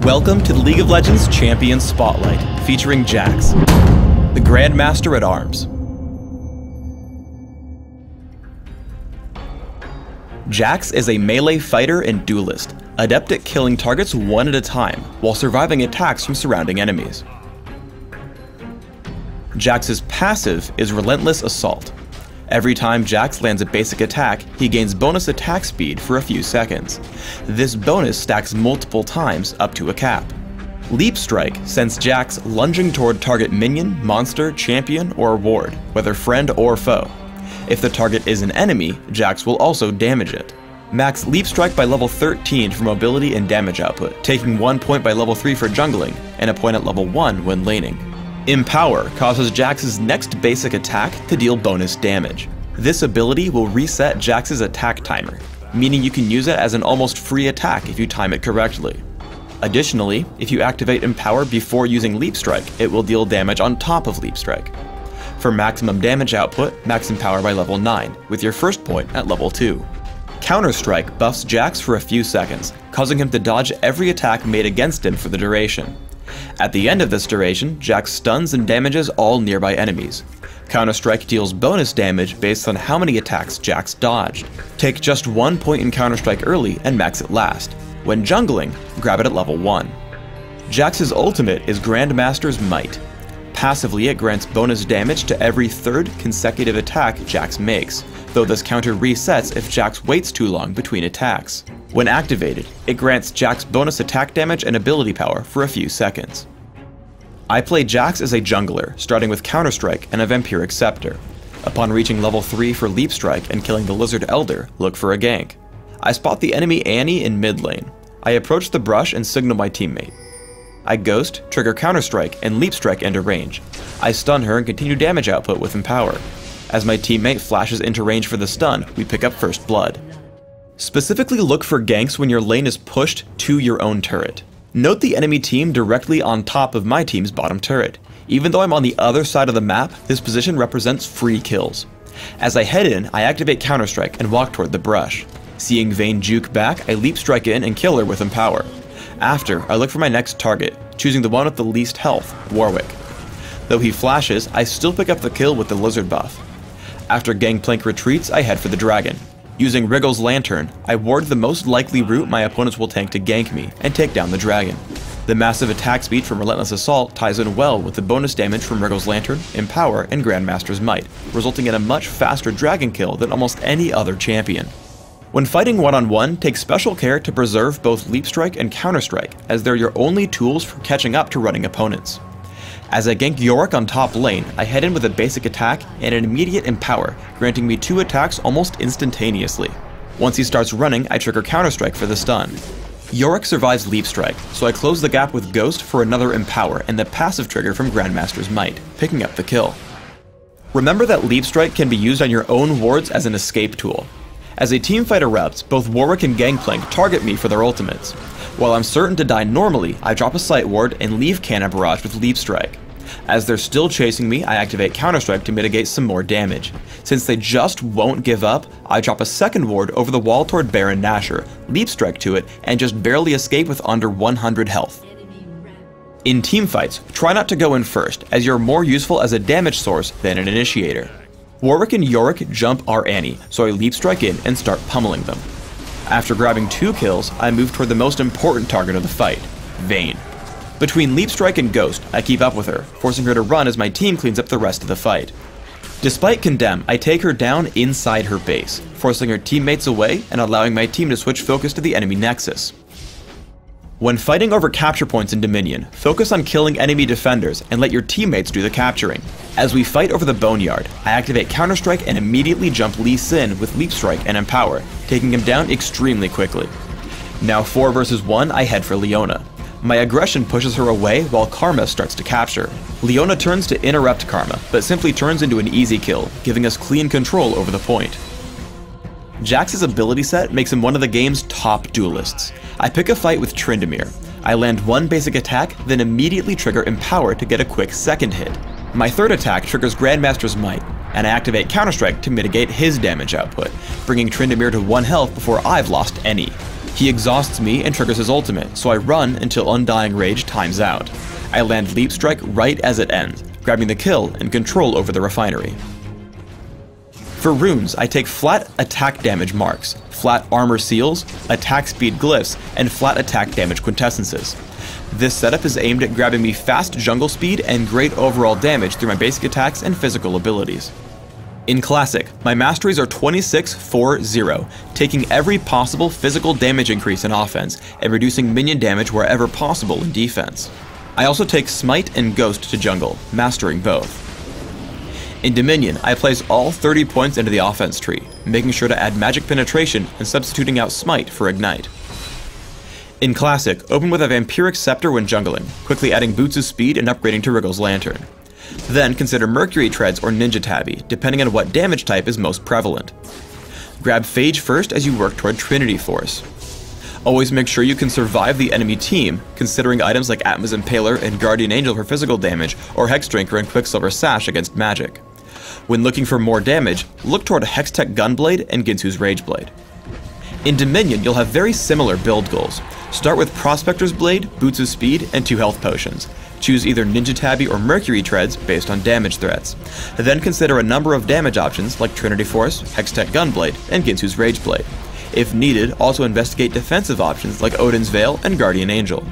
Welcome to the League of Legends Champion Spotlight, featuring Jax, the Grandmaster at Arms. Jax is a melee fighter and duelist, adept at killing targets one at a time, while surviving attacks from surrounding enemies. Jax's passive is Relentless Assault. Every time Jax lands a basic attack, he gains bonus attack speed for a few seconds. This bonus stacks multiple times up to a cap. Leap Strike sends Jax lunging toward target minion, monster, champion, or ward, whether friend or foe. If the target is an enemy, Jax will also damage it. Max Leap Strike by level 13 for mobility and damage output, taking 1 point by level 3 for jungling, and a point at level 1 when laning. Empower causes Jax's next basic attack to deal bonus damage. This ability will reset Jax's attack timer, meaning you can use it as an almost free attack if you time it correctly. Additionally, if you activate Empower before using Leap Strike, it will deal damage on top of Leap Strike. For maximum damage output, max Empower by level 9, with your first point at level 2. Counter Strike buffs Jax for a few seconds, causing him to dodge every attack made against him for the duration. At the end of this duration, Jax stuns and damages all nearby enemies. Counter-Strike deals bonus damage based on how many attacks Jax dodged. Take just 1 point in Counter-Strike early and max it last. When jungling, grab it at level 1. Jax's ultimate is Grandmaster's Might. Passively, it grants bonus damage to every third consecutive attack Jax makes, though this counter resets if Jax waits too long between attacks. When activated, it grants Jax bonus attack damage and ability power for a few seconds. I play Jax as a jungler, starting with Counter-Strike and a Vampiric Scepter. Upon reaching level 3 for Leap Strike and killing the Lizard Elder, look for a gank. I spot the enemy Annie in mid lane. I approach the brush and signal my teammate. I Ghost, trigger Counter-Strike, and Leap Strike enter range. I stun her and continue damage output with Empower. As my teammate flashes into range for the stun, we pick up First Blood. Specifically look for ganks when your lane is pushed to your own turret. Note the enemy team directly on top of my team's bottom turret. Even though I'm on the other side of the map, this position represents free kills. As I head in, I activate Counter-Strike and walk toward the brush. Seeing Vayne juke back, I Leap Strike in and kill her with Empower. After, I look for my next target, choosing the one with the least health, Warwick. Though he flashes, I still pick up the kill with the Lizard buff. After Gangplank retreats, I head for the dragon. Using Wriggle's Lantern, I ward the most likely route my opponents will tank to gank me and take down the dragon. The massive attack speed from Relentless Assault ties in well with the bonus damage from Wriggle's Lantern, Empower, and Grandmaster's Might, resulting in a much faster dragon kill than almost any other champion. When fighting one-on-one, take special care to preserve both Leap Strike and Counter Strike, as they're your only tools for catching up to running opponents. As I gank Yorick on top lane, I head in with a basic attack and an immediate Empower, granting me 2 attacks almost instantaneously. Once he starts running, I trigger Counter Strike for the stun. Yorick survives Leap Strike, so I close the gap with Ghost for another Empower and the passive trigger from Grandmaster's Might, picking up the kill. Remember that Leap Strike can be used on your own wards as an escape tool. As a teamfight erupts, both Warwick and Gangplank target me for their ultimates. While I'm certain to die normally, I drop a Sight Ward and leave Cannon Barrage with Leap Strike. As they're still chasing me, I activate Counter Strike to mitigate some more damage. Since they just won't give up, I drop a second ward over the wall toward Baron Nashor, Leap Strike to it, and just barely escape with under 100 health. In teamfights, try not to go in first, as you're more useful as a damage source than an initiator. Warwick and Yorick jump our Annie, so I Leap Strike in and start pummeling them. After grabbing 2 kills, I move toward the most important target of the fight, Vayne. Between Leap Strike and Ghost, I keep up with her, forcing her to run as my team cleans up the rest of the fight. Despite Condemn, I take her down inside her base, forcing her teammates away and allowing my team to switch focus to the enemy Nexus. When fighting over capture points in Dominion, focus on killing enemy defenders and let your teammates do the capturing. As we fight over the Boneyard, I activate Counter Strike and immediately jump Lee Sin with Leap Strike and Empower, taking him down extremely quickly. Now 4 versus 1, I head for Leona. My aggression pushes her away while Karma starts to capture. Leona turns to interrupt Karma, but simply turns into an easy kill, giving us clean control over the point. Jax's ability set makes him one of the game's top duelists. I pick a fight with Tryndamere. I land 1 basic attack, then immediately trigger Empower to get a quick second hit. My third attack triggers Grandmaster's Might, and I activate Counter Strike to mitigate his damage output, bringing Tryndamere to 1 health before I've lost any. He exhausts me and triggers his ultimate, so I run until Undying Rage times out. I land Leap Strike right as it ends, grabbing the kill and control over the refinery. For runes, I take flat attack damage marks, flat armor seals, attack speed glyphs, and flat attack damage quintessences. This setup is aimed at grabbing me fast jungle speed and great overall damage through my basic attacks and physical abilities. In Classic, my masteries are 26-4-0, taking every possible physical damage increase in offense and reducing minion damage wherever possible in defense. I also take Smite and Ghost to jungle, mastering both. In Dominion, I place all 30 points into the offense tree, making sure to add magic penetration and substituting out Smite for Ignite. In Classic, open with a Vampiric Scepter when jungling, quickly adding Boots' speed and upgrading to Wriggle's Lantern. Then consider Mercury Treads or Ninja Tabby, depending on what damage type is most prevalent. Grab Phage first as you work toward Trinity Force. Always make sure you can survive the enemy team, considering items like Atma's Impaler and Guardian Angel for physical damage, or Hexdrinker and Quicksilver Sash against magic. When looking for more damage, look toward Hextech Gunblade and Ginsu's Rageblade. In Dominion, you'll have very similar build goals. Start with Prospector's Blade, Boots' Speed, and 2 health potions. Choose either Ninja Tabby or Mercury Treads based on damage threats. Then consider a number of damage options like Trinity Force, Hextech Gunblade, and Ginsu's Rageblade. If needed, also investigate defensive options like Odin's Veil and Guardian Angel.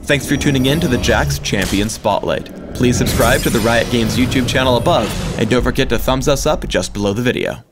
Thanks for tuning in to the Jax Champion Spotlight. Please subscribe to the Riot Games YouTube channel above, and don't forget to thumbs us up just below the video.